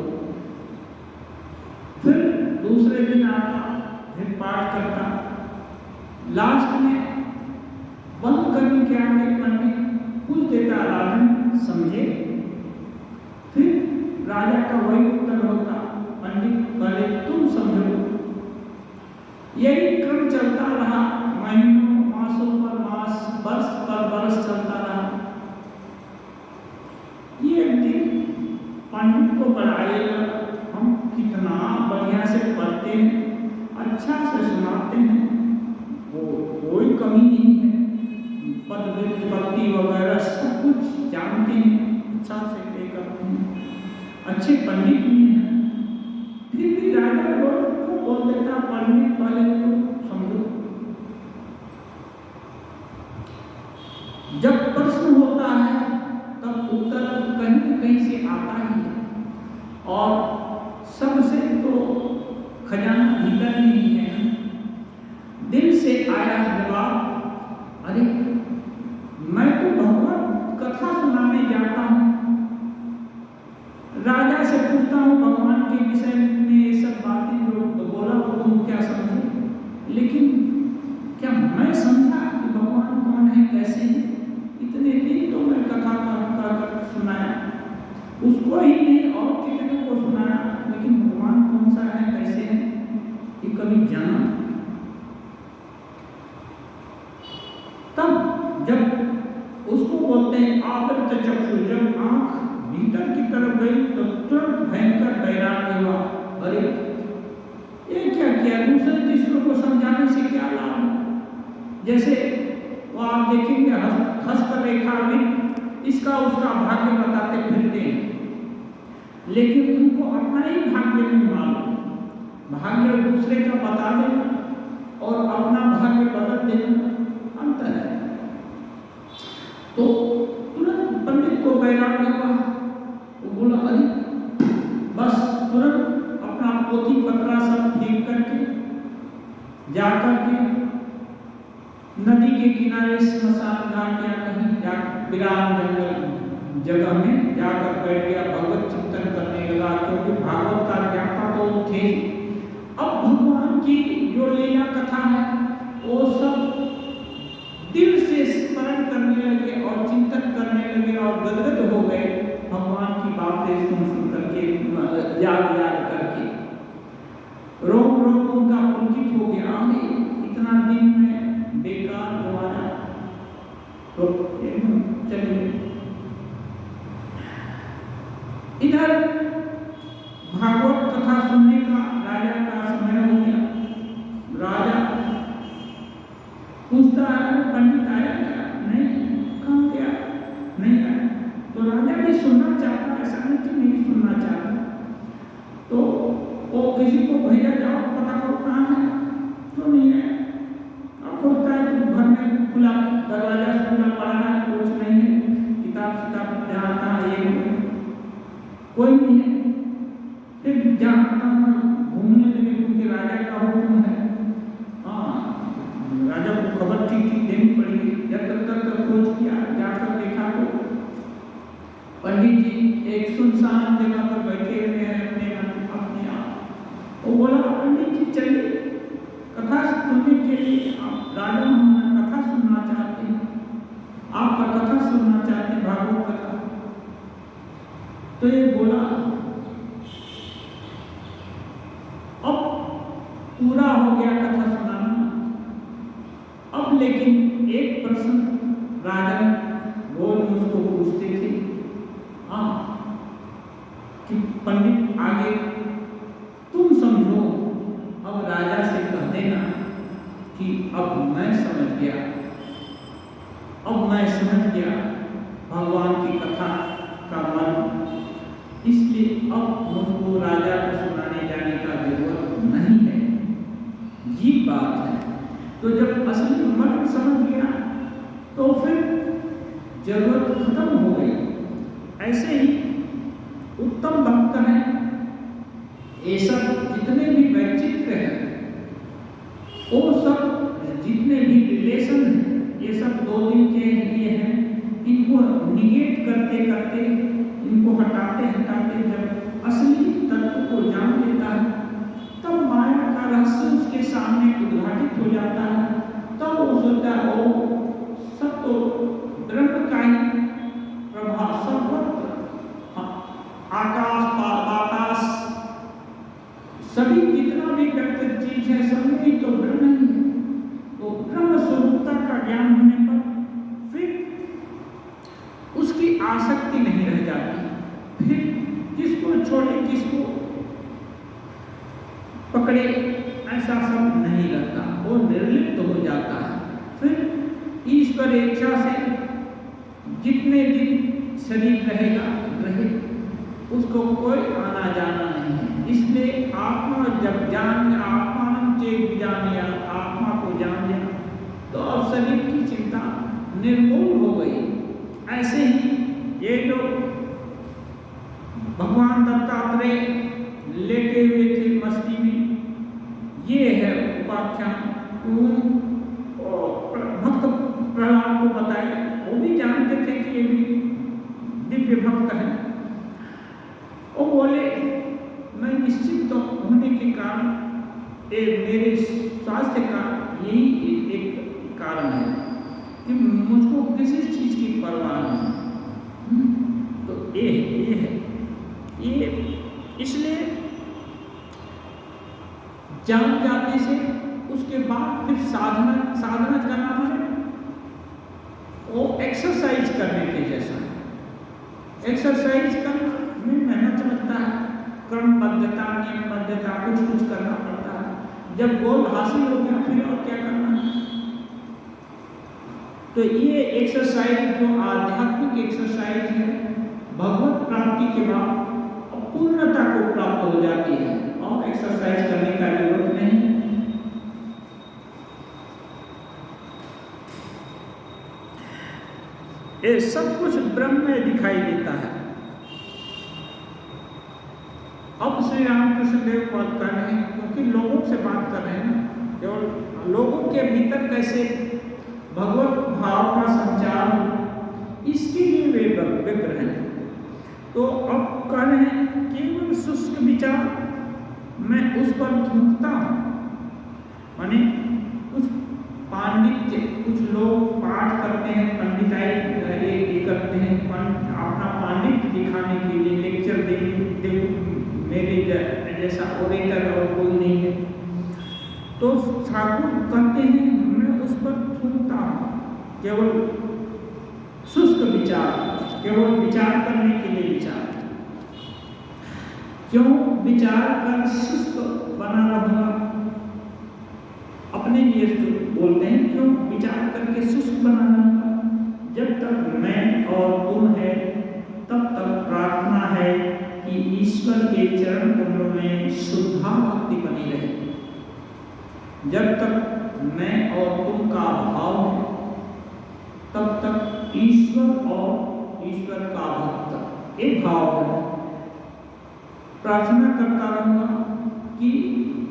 फिर दूसरे दिन आता, फिर पाठ करता, लास्ट में बंद करने के आगे पंडित पूछ देता, राजन समझे? फिर राजा का वही उत्तर होता, पंडित पहले तुम समझो। यही क्रम चलता रहा, महीनों मासों पर मास, वर्ष पर वर्ष चलता रहा। ये एक दिन पंडित को बड़ा ये लगा, हम कितना बढ़िया से पढ़ते हैं, अच्छा से सुनाते हैं, वो कोई कमी नहीं है, पद विभक्ति वगैरह सब कुछ जानते हैं, अच्छा से प्ले करते हैं, अच्छे पंडित भी हैं। फिर भी राजा रोज को बोल देता, पंडित पहले तो समझो। जब प्रश्न होता है तब उत्तर कहीं न कहीं से आता ही है, और सबसे तो खजाना भीतर नहीं है, दिल से आया जवाब। अरे मैं तो भगवत कथा सुनाने जाता हूँ, राजा से पूछता हूँ भगवान के विषय में ये सब बातें जो बोला वो तुम क्या समझे, लेकिन क्या मैं समझा कि भगवान कौन है, कैसे है? इतने दिन तो मैं कथा कर सुनाया, उसको ही नहीं और कितने को सुनाया, लेकिन भगवान कौन सा है, कैसे है, ये कभी जाना? तब जब उसको बोलते हैं आवृत चक्षु, जब आंख भीतर की तरफ गई तो तुरंत भयंकर वैराग्य हुआ। अरे ये क्या किया, दूसरे तीसरों को समझाने से क्या लाभ? जैसे वो आप देखेंगे हस्तरेखा में इसका उसका भाग्य बताते फिरते हैं, लेकिन उनको अपना ही भाग्य नहीं मालूम। भाग्य दूसरे का बता देना और अपना भाग्य बदल देना अंतर है। तो तुरंत पंडित को वैराग्य हुआ, तो बोला अरे बस तुरंत अपना पोथी पत्रा सब फेंक करके जाकर के नदी के किनारे स्मशान घाट या कहीं विराम जंगल जगह में जाकर बैठ गया, भगवत चिंतन करने लगा, क्योंकि भागवत का ज्ञाता तो थे। अब भगवान की जो लीला कथा है वो सब दिल से स्मरण करने लगे और चिंतन करने लगे और गदगद हो गए भगवान की बातें सुन करके, याद करके। रोम रोम उनका पुलकित हो गया, इतना दिन में बेकार गवाया। तो चलिए इधर भागवत कथा सुनने का राजा का समय हो गया। राजा पूछता है पंडित आया क्या? नहीं। कहाँ गया? नहीं आया। तो राजा भी सुनना चाहता, ऐसा नहीं कि नहीं सुनना चाहता। तो वो किसी को भेजा, जाओ पता करो कहाँ है, क्यों नहीं है? अब होता है तो घर में खुला दरवाजा खुला पड़ा है, कुछ नहीं है, किताब जहाँ तहाँ ये कोई नहीं है। फिर जहाँ तहाँ घूमने लगे, क्योंकि राजा का हुक्म है। हाँ, राजा को खबर ठीक देनी पड़ेगी। जब तक खोज किया, जाकर देखा तो पंडित जी एक सुनसान जगह पर बैठे हुए हैं अपने आप। वो बोला पंडित जी चलिए कथा सुनने के लिए, आप राजा हम कथा सुनना चाहते हैं, आपका कथा सुनना चाहते हैं, भागवत कथा। तो ये बोला अब पूरा हो गया कथा सुनाना। अब लेकिन एक प्रश्न राजा रोज मुझको पूछते थे, हाँ कि पंडित आगे तुम समझो। अब राजा से कह देना कि अब मैं समझ गया, अब मैं समझ गया भगवान की कथा का मन, इसलिए अब मुझको राजा को सुनाने जाने का जरूरत नहीं है। ये बात है। तो जब असली मन समझ गया तो फिर जरूरत खत्म हो गई। ऐसे ही उत्तम भक्त हैं, ये सब जितने भी वैचित्र हैं, वो सब जितने भी रिलेशन हैं, ये सब 2 दिन के लिए हैं। इनको निगेट करते करते, इनको हटाते हटाते जब असली तत्व को जान लेता है, तब माया का रहस्य उसके सामने उद्घाटित हो जाता है। तब वो सोचता है ओ सब तो ब्रह्म का ही प्रभाव, सर्वत्र आकाश बातास सभी जितना भी व्यक्त चीज है सब में ही तो ब्रह्म ही है। तो ब्रह्म स्वरूपता का ज्ञान होने पर फिर उसकी आसक्ति नहीं रह जाती, फिर किसको छोड़े किसको पकड़े ऐसा सब नहीं रहता, वो निर्लिप्त हो जाता है। फिर ईश्वर इच्छा से जितने दिन शरीर रहेगा रहे, उसको कोई आना जाना नहीं है। इसलिए आत्मा जब जान आत्मा चेत जान लिया, आत्मा को जान लिया, तो अब शरीर की चिंता निर्मूल हो गई। ऐसे ही ये लोग भगवान दत्तात्रेय लेटे हुए थे मस्ती में, ये है उपाख्यान। भक्त प्रहलाद को बताया, वो भी जानते थे कि ये भी दिव्य भक्त है। वो बोले मैं निश्चित तो होने के कारण मेरे स्वास्थ्य का यही एक कारण है कि मुझको किसी चीज की परवाह नहीं। तो ये है ये, इसलिए जान जाने से उसके बाद फिर साधना करना है, वो एक्सरसाइज करने के जैसा है। एक्सरसाइज करना में मेहनत लगता है, क्रमबद्धता नियमबद्धता कुछ करना पड़ता है। जब गोल हासिल हो गया फिर और क्या करना है। तो ये एक्सरसाइज जो आध्यात्मिक एक्सरसाइज है, भगवत प्राप्ति के बाद पूर्णता को प्राप्त हो जाती है और एक्सरसाइज करने का जरूरत नहीं। ये सब कुछ ब्रह्म में दिखाई देता है। अब श्री रामकृष्ण देव बात कर रहे हैं, क्योंकि लोगों से बात कर रहे हैं ना, केवल लोगों के भीतर कैसे भगवत भाव का संचार हो, इसके लिए वे व्यग्र हैं। तो अब कह रहे हैं केवल शुष्क विचार मैं उस पर थूकता हूँ, माने कुछ पांडित्य, कुछ लोग पाठ करते हैं, पंडिताई करते हैं, अपना पांडित्य दिखाने के लिए लेक्चर देने, मेरे जैसा ओरेटर और कोई नहीं है। तो ठाकुर कहते हैं मैं उस पर थूकता हूँ, केवल शुष्क विचार, केवल विचार करने के लिए विचार। क्यों विचार कर शुष्क बना रहूंगा? अपने लिए बोलते हैं क्यों विचार करके शुष्क बना रहूंगा? जब तक मैं और तुम है तब तक प्रार्थना है कि ईश्वर के चरण कमलों में शुद्धा भक्ति बनी रहे। जब तक मैं और तुम का भाव है तब तक ईश्वर और ईश्वर का भक्त एक भाव है। प्रार्थना करता रहूंगा कि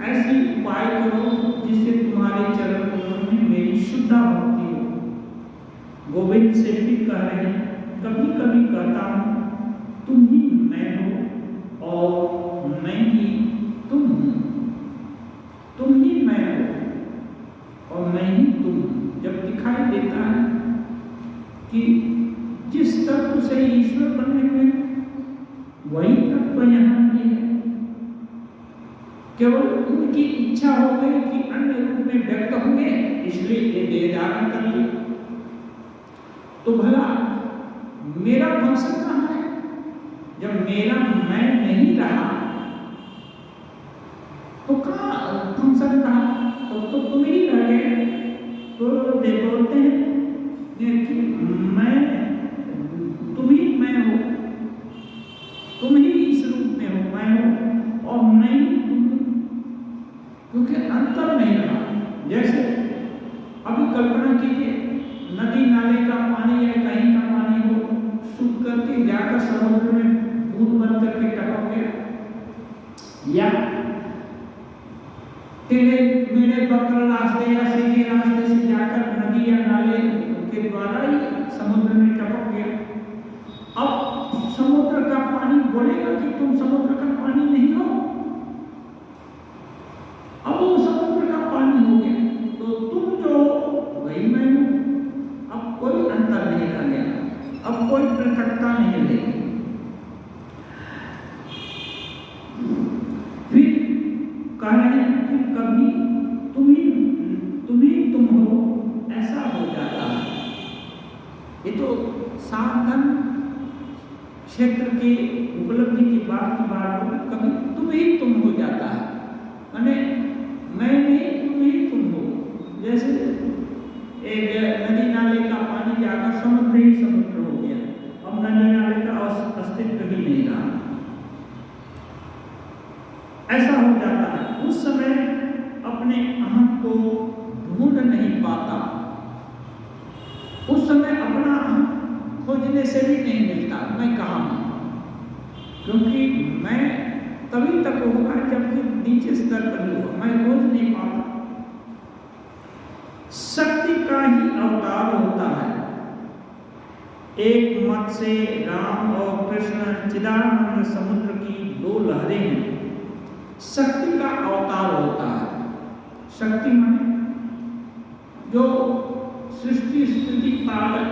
ऐसी उपाय करो जिससे तुम्हारे चरण कमलों में मेरी शुद्धा भक्ति हो। गोविंद से भी कह रहे हैं, कभी कभी कहता हूँ तुम ही मैं हो और मैं ही तुम हूँ, तुम ही मैं हो और मैं ही तुम हूँ। जब दिखाई देता है कि जिस तत्व से ईश्वर बने हुए वही तत्व यहाँ भी है, केवल उनकी इच्छा हो गई कि अन्य रूप में व्यक्त होंगे, इसलिए ये देह धारण कर लिया। तो भला मेरा फंक्शन कहाँ है? जब मेरा मैं नहीं रहा तो कहाँ फंक्शन रहा? तो तुम ही रह गए। तो बोलते हैं कि मैं, तुम ही मैं हो, तुम ही इस रूप में हो, मैं हो और मैं ही तुम, क्योंकि अंतर नहीं रहा। जैसे अभी कल्पना कीजिए नदी नाले का पानी या कहीं का पानी हो, सूख करके जाकर समुद्र में बूंद बन करके टपक गया, या टेढ़े मेढ़े बकर रास्ते या सीधे रास्ते से जाकर नदी या नाले के द्वारा ही समुद्र में टपक गया। अब समुद्र का पानी बोलेगा कि तुम समुद्र का अब कोई पृथकता नहीं रहेगी। फिर कह रहे हैं कि कभी तुम हो, ऐसा हो जाता है। ये तो साधन क्षेत्र के उपलब्धि की बात कभी तुम हो जाता है, माने मैं नहीं तुम हो। जैसे एक नदी नाले का पानी जाकर समुद्र ही समुद्र हो गया, अब नदी नाले का अस्तित्व ही नहीं रहा, ऐसा हो जाता है। उस समय अपने अहम को ढूंढ नहीं पाता, उस समय अपना अहम खोजने से भी नहीं मिलता, मैं कहाँ हूँ, क्योंकि मैं तभी तक होगा जबकि नीचे स्तर पर ही होगा, मैं खोज नहीं पाता। शक्ति का ही अवतार होता है। एक मत से राम और कृष्ण चिदानंद समुद्र की दो लहरें हैं, शक्ति का अवतार होता है। शक्ति माने जो सृष्टि स्थिति पालन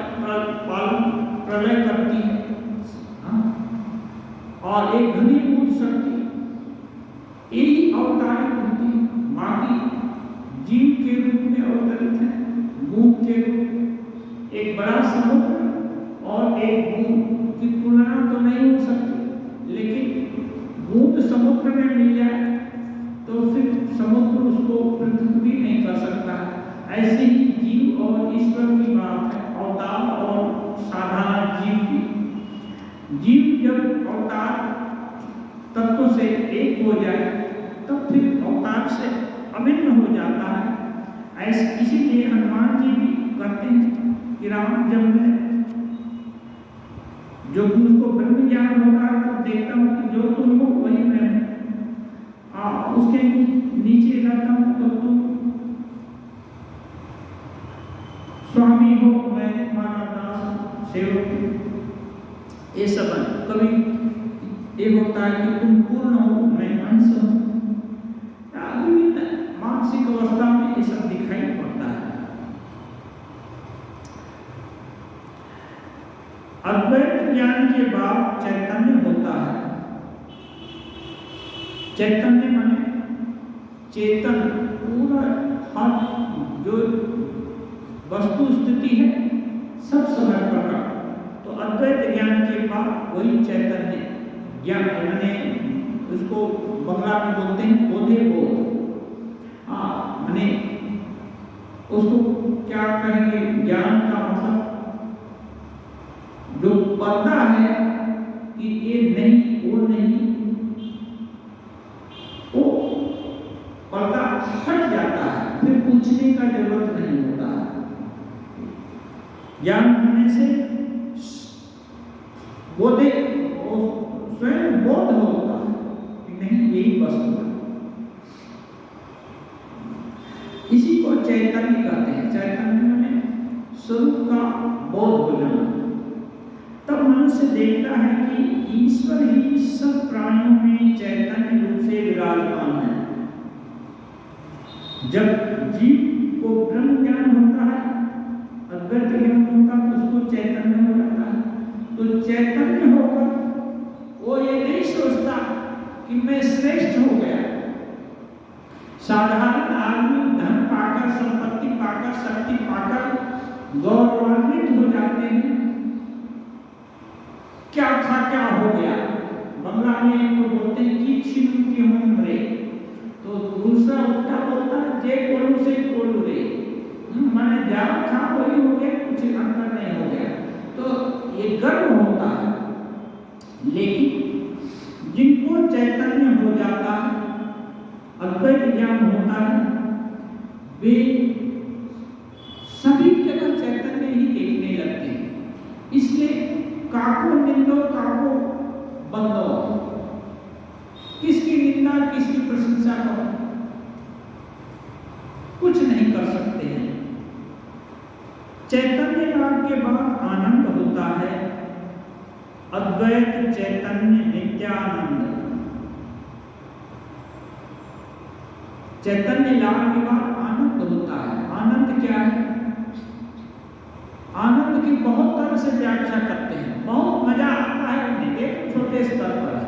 प्रलय करती है, और एक घनीभूत शक्ति यही अवतारित होती है। बाकी जीव के रूप में अवतरित है, बूंद के रूप। एक बड़ा समुद्र और एक बूंद की तुलना तो नहीं हो सकती, लेकिन बूंद समुद्र में मिल जाए तो फिर समुद्र उसको पृथक भी नहीं कर सकता। ऐसे ही जीव और ईश्वर की बात है, अवतार और साधारण जीव की। जीव जब अवतार तत्व से एक हो जाए तब फिर अवतार से अभिन्न हो जाता है। ऐसे इसीलिए हनुमान जी भी कहते हैं कि राम जब मैं जो उसको ब्रह्म ज्ञान होता है तो देखता हूँ कि जो तुम हो वही मैं हूँ, उसके नीचे रहता हूँ तो तुम स्वामी हो, मैं तुम्हारा दास सेवक। ये सब कभी ये होता है कि तुम पूर्ण हो, मैं अंश हूँ। मानसिक अवस्था में ये सब दिखाई पड़ता है। अद्वैत ज्ञान के बाद चैतन्य होता है। चैतन्य माने चेतन, पूरा हर जो वस्तु स्थिति है सब समय प्रकट। तो अद्वैत ज्ञान के बाद वही चैतन्य ज्ञान, मैंने उसको बंगला में बोलते हैं बोधे बोध। माने उसको क्या कहेंगे, ज्ञान का मतलब जो पता है कि ये नहीं वो नहीं, वो पर्दा हट जाता है, फिर पूछने का जरूरत नहीं होता है। ज्ञान होने से बोधे स्वयं बोध होता है कि नहीं यही वस्तु है। इसी को चैतन्य कहते हैं। चैतन्य में स्वरूप का बोध हो जाना। तब मनुष्य देखता है कि ईश्वर ही सब प्राणियों में चैतन्य रूप से विराजमान है। जब जीव को ब्रह्म ज्ञान होता है, अद्वैत ज्ञान होता है, तो उसको चैतन्य हो जाता है। तो चैतन्य होकर वो ये नहीं सोचता कि मैं श्रेष्ठ हो गया। साधारण आदमी धन पाकर, संपत्ति पाकर, शक्ति पाकर गौरवान्वित हो जाते हैं। क्या था क्या हो गया। बंगला में तो बोलते हैं कि छिनु की हम रे, तो दूसरा उल्टा बोलता है जे कोलू से कोलू रे, माने जा था वही हो गया, कुछ अंतर नहीं हो गया। तो ये गर्व होता है। लेकिन जिनको चैतन्य हो जाता है, अद्वैत ज्ञान होता है, वे सभी जगह चैतन्य ही देखने लगते हैं। इसलिए काको निंदो काको बंदो, किसकी निंदा किसकी प्रशंसा करो, कुछ नहीं कर सकते हैं। चैतन्य लाभ के बाद आनंद होता है, अद्वैत चैतन्य नित्यानंद। चैतन्य लाभ के बाद आनंद होता है। आनंद क्या है? आनंद की बहुत तरह से व्याख्या करते हैं, बहुत मजा आता है उन्हें, एक छोटे स्तर पर है।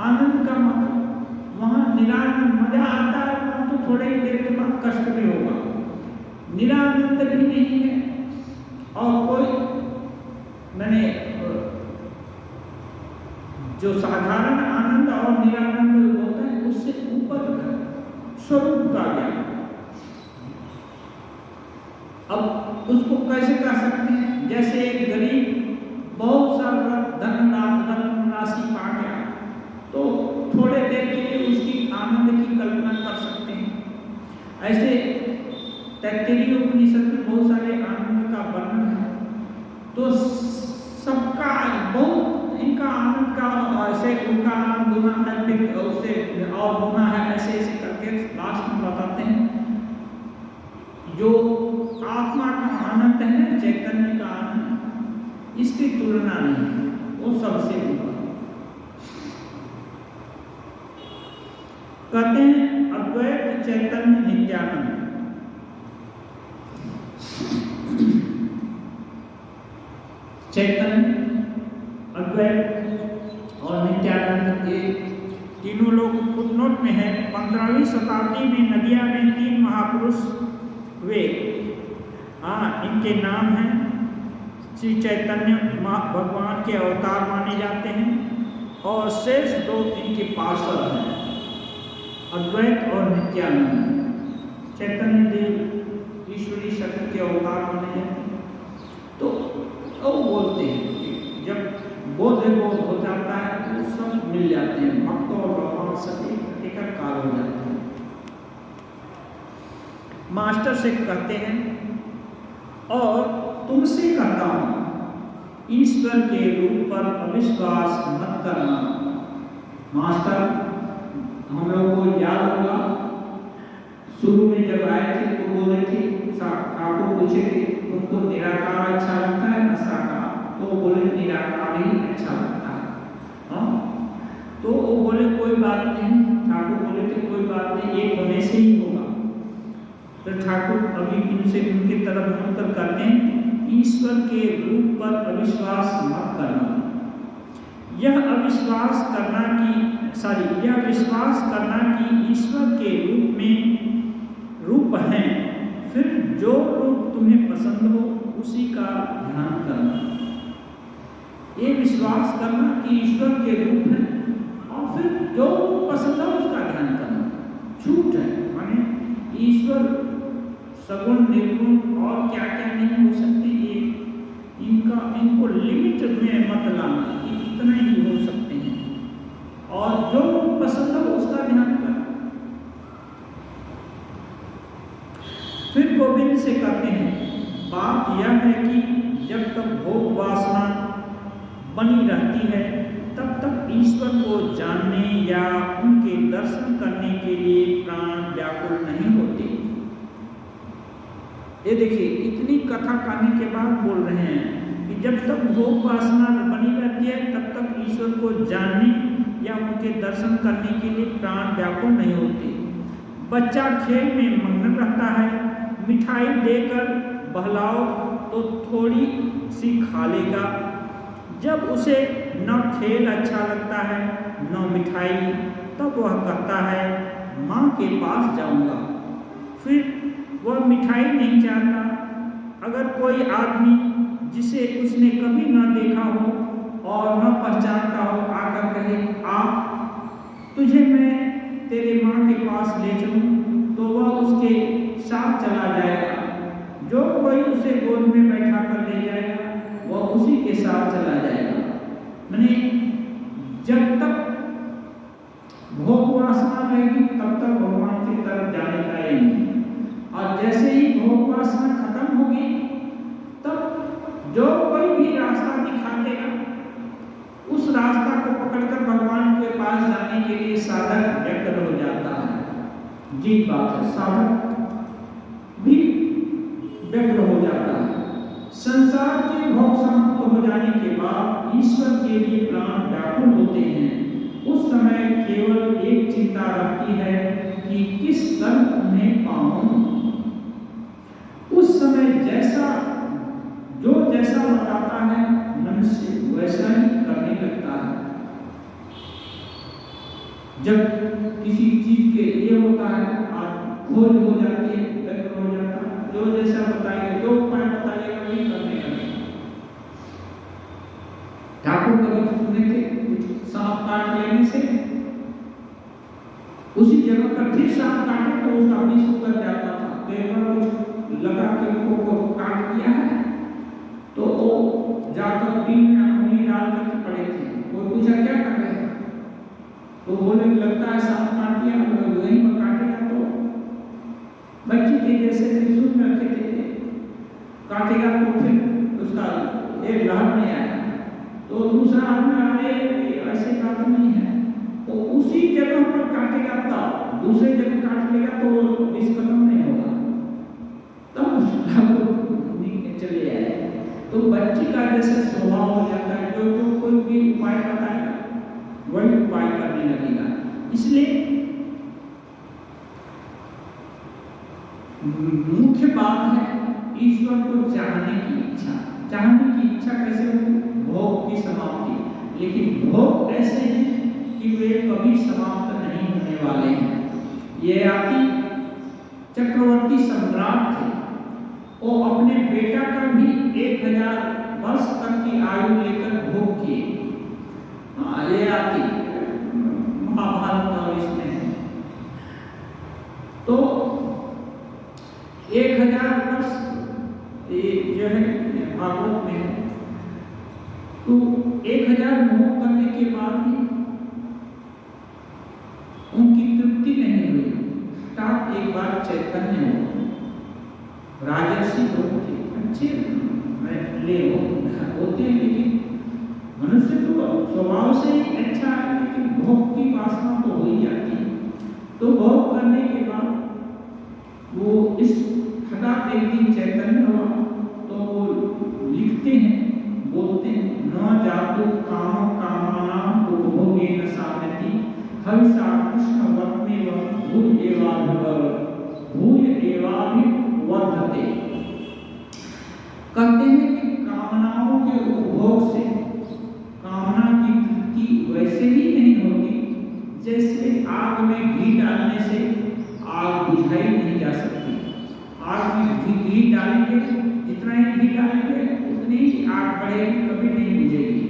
आनंद का मतलब वहाँ निरानंद मजा आता है, परंतु थोड़े ही देर के बाद कष्ट भी होगा। निरानंद भी नहीं है और कोई मैंने जो साधारण आनंद और निरानंद होता है उससे ऊपर का स्वरूप का ज्ञान। अब उसको कैसे कर सकते हैं? जैसे एक गरीब बहुत सारा धन राशि पा गया तो थोड़े देर के लिए उसकी आनंद की कल्पना कर सकते हैं। ऐसे तैत्तिरीय उपनिषद में बहुत सारे आनंद का वर्णन है। तो सबका बहुत इनका आनंद का ऐसे उनका आनंद गुना है, फिर उससे और गुना है, ऐसे ऐसे करके लास्ट में बताते हैं जो आत्मा का आनंद है ना, चैतन्य का आनंद, इसकी तुलना नहीं है, वो सबसे ऊपर। कहते हैं अद्वैत चैतन्य नित्यानंद। चैतन्य, अद्वैत और नित्यानंद ये तीनों लोग फुटनोट में है। 15वीं शताब्दी में नदिया में 3 महापुरुष वे, इनके नाम हैं श्री चैतन्य भगवान के अवतार माने जाते हैं और शेष 2 इनके पार्षद हैं, अद्वैत और नित्यानंद। चैतन्य देव ईश्वरी शक्ति के अवतार माने जाते हैं। तो वो बोलते हैं कि जब बोध हो जाता है तो सब मिल जाते हैं, भक्त और भगवान सब एकाकार हो जाते हैं। मास्टर से कहते हैं और तुमसे कहता हूं ईश्वर के रूप पर अविश्वास मत करना। मास्टर हम लोग को याद होगा शुरू में जब आए थे तो बोले थे, ठाकुर पूछे थे तुमको निराकार अच्छा लगता है ना साकार? तो बोले निराकार ही अच्छा लगता है। तो वो बोले कोई बात नहीं। ठाकुर बोले थे कोई बात नहीं, एक होने से ही होगा। तो ठाकुर अभी इनसे उनके तरफ मुड़कर कहते हैं ईश्वर के रूप पर अविश्वास मत करना। यह विश्वास करना कि ईश्वर के रूप में रूप हैं, फिर जो रूप तुम्हें पसंद हो उसी का ध्यान करना। ये विश्वास करना कि ईश्वर के रूप है और फिर जो रूप पसंद हो उसका ध्यान करना छूट है। माने ईश्वर सगुण निर्गुण और क्या क्या नहीं हो सकते, ये इनको लिमिट में मत लाना कि इतना ही हो सकते हैं और जो पसंद हो उसका ध्यान करना। फिर गोविंद से कहते हैं बात यह है कि जब तक भोग वासना बनी रहती है तब तक ईश्वर को जानने या उनके दर्शन करने के लिए प्राण व्याकुल नहीं होते। ये देखिए इतनी कथा कहने के बाद बोल रहे हैं कि जब तक भोग वासना बनी रहती है तब तक ईश्वर को जानने या उनके दर्शन करने के लिए प्राण व्याकुल नहीं होते। बच्चा खेल में मग्न रहता है, मिठाई देकर बहलाओ तो थोड़ी सी खा लेगा। जब उसे न खेल अच्छा लगता है न मिठाई, तब वह कहता है माँ के पास जाऊंगा। फिर वह मिठाई नहीं चाहता। अगर कोई आदमी जिसे उसने कभी न देखा हो और न पहचानता हो आकर कहे आप तुझे मैं तेरे माँ के पास ले चलूं, तो वह उसके साथ चला जाएगा। जो कोई उसे गोद में बैठा कर ले जाएगा वह उसी के साथ चला जाएगा। मैंने जब तक भोग वासना रहेगी तब तक भगवान की तरफ जाने का ही नहीं। और जैसे ही भोग वासना खत्म होगी तब जो कोई भी रास्ता दिखा देगा उस रास्ता को पकड़कर भगवान के पास जाने के लिए साधक व्यक्त हो जाता है। जी बात है, साधक भी व्यक्त हो जाता है। संसार के भोग समाप्त हो जाने के बाद ईश्वर के लिए प्राण व्याकुल होते हैं। उस समय केवल एक चिंता रहती है कि किस तरह उन्हें पाऊं। उस समय जैसा बताता है जब किसी चीज के ये होता है खोज हो जाती है, गड़बड़ हो जाता है, जो जैसा बताइए, जो उपाय बताइएगा वही करने लगे। ठाकुर कभी सुने थे कुछ सांप काट लेने से, उसी जगह पर फिर सांप काटे तो उसका विष उतर जाता था। तो एक बार कुछ लगा के उनको काट दिया है तो वो जाकर बीन में उंगली डाल कर पड़े थे। वो पूछा क्या कर रहे हैं, तो बोले लगता है सांप काट दिया, वहीं पर काटेगा। तो बच्चे के जैसे त्रिशूल में रखे थे, काटेगा तो फिर उसका एक लाभ नहीं आया। तो दूसरा आदमी अरे ऐसे बात नहीं है, तो उसी जगह पर काटेगा तब, दूसरे जगह काट लेगा तो विष खत्म नहीं होगा, तब चले आए। तो बच्चे का जैसे स्वभाव हो जाता है, जो जो कोई भी उपाय बताएगा वही उपाय करने लगेगा। इसलिए मुख्य बात है ईश्वर को चाहने की इच्छा। चाहने की इच्छा कैसे होती? भोग की समाप्ति। लेकिन भोग ऐसे हैं कि वे कभी समाप्त नहीं होने वाले हैं। ये आदि चक्रवर्ती सम्राट थे, वो अपने बेटा का भी 1000 वर्ष तक की आयु लेकर भोग किए। ये आदि महाभारत और इसमें है। तो 1000 वर्ष जो है भागवत में है। तो 1000 भोग करने के बाद भी उनकी तृप्ति नहीं हुई। हठात एक बार चैतन्य हो, राजर्षि लोग थे, अच्छे ले होते हैं, लेकिन मनुष्य तो स्वभाव से ही अच्छा है, लेकिन भोग की वासना तो हो ही जाती है। तो भोग करने के बाद वो इस हठात एक दिन चैतन्य हुआ, तो वो लिखते हैं, बोलते हैं, न जातु काम कामानाम उपभोगेन सामति हंसा कृष्ण वत्मेव भूय एवाभिवर्धते। कहते हैं कि कामनाओं के उपभोग से कामना की तृप्ति वैसे ही नहीं होती जैसे आग में घी डालने से आग बुझाई नहीं जा सकती। आग में घी डालेंगे, जितना ही घी डालेंगे उतनी ही आग बढ़ेगी, कभी नहीं बुझेगी।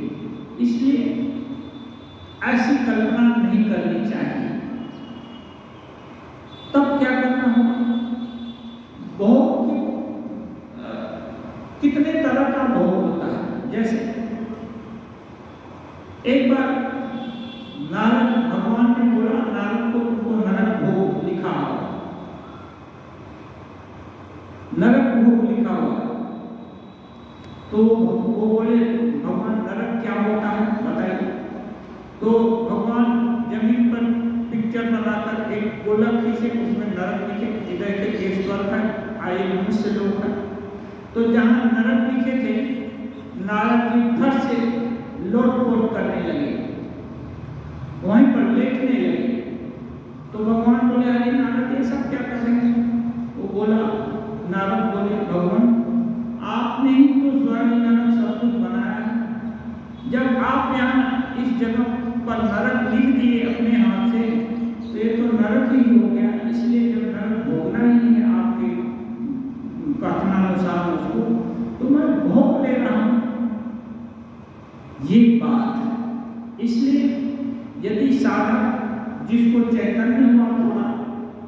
इसलिए ऐसी कल्पना नहीं करनी चाहिए। तब क्या करना होगा? भोग कितने तरह का भोग होता है। जैसे एक बार नारद भगवान ने बोला, नारद को तुमको नरक भोग लिखा हुआ, नरक भोग लिखा हुआ। तो वो बोले भगवान नरक क्या होता है बताइए। तो भगवान जमीन पर पिक्चर बनाकर एक गोलक खींचे, उसमें नरक लिखे, इधर के स्वर्ग है, आए मनुष्य लोग है। तो जहाँ नरक लिखे थे, नारद जी फट से लोटपोट करने लगे, वहीं पर लेटने लगे। तो भगवान बोले अरे नारद ये सब क्या कर रहे हैं? वो बोला, नारद बोले भगवान आपने ही तो स्वर्ग नरक सब कुछ बनाया है। जब आप यहाँ इस जगह पर नरक लिख दिए अपने हाथ से, तो ये तो नरक ही हो गया। इसलिए जब नरक भोगना ही है आपके कथनानुसार उसको, तो मैं भोग ले रहा हूँ, ये बात है। इसलिए यदि साधक जिसको चैतन्य हुआ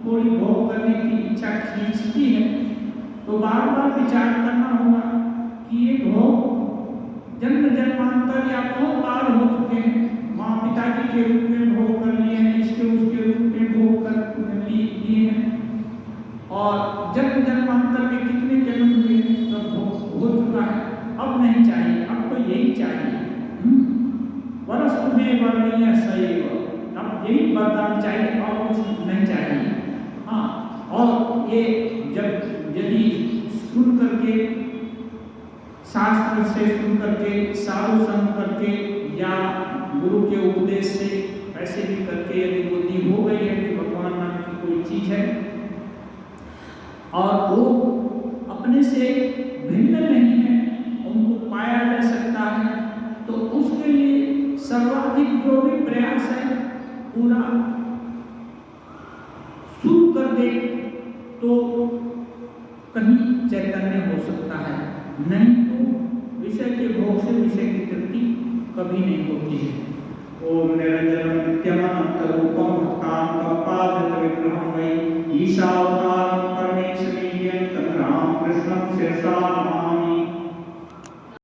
थोड़ी भोग करने की इच्छा खींचती है, तो बार बार विचार करना होगा कि ये भोग जन्म जन्मांतर या बहुत बार हो चुके हैं। माँ पिताजी के रूप में भोग कर लिए हैं, इसके उसके रूप में भोग कर लिए हैं, और जन्म जन्मांतर में कितने जन्म हुए सब भोग हो चुका है। अब नहीं चाहिए, अब तो यही चाहिए। वरस्तु में वर्णीय सैव, अब यही वरदान चाहिए और कुछ नहीं चाहिए। हाँ, और ये जब यदि सुन करके, शास्त्र से सुन करके, साधु संग करके या गुरु के उपदेश से ऐसे भी करके यदि बुद्धि हो गई है कि भगवान नाम की कोई चीज है और वो अपने से भिन्न नहीं है, उनको पाया जा सकता है, तो उसके लिए सर्वाधिक जो भी प्रयास है पूरा शुरू कर दे तो कहीं चैतन्य हो सकता है, नहीं तो विषय के भोग से विषय की तृप्ति कभी नहीं होती है। ओम निरंजन नित्यमनंत रूपम कांतपाद विग्रहं वै ईशावतारं परमेश्वरीयं तं राम कृष्णं शिरसा नमामि।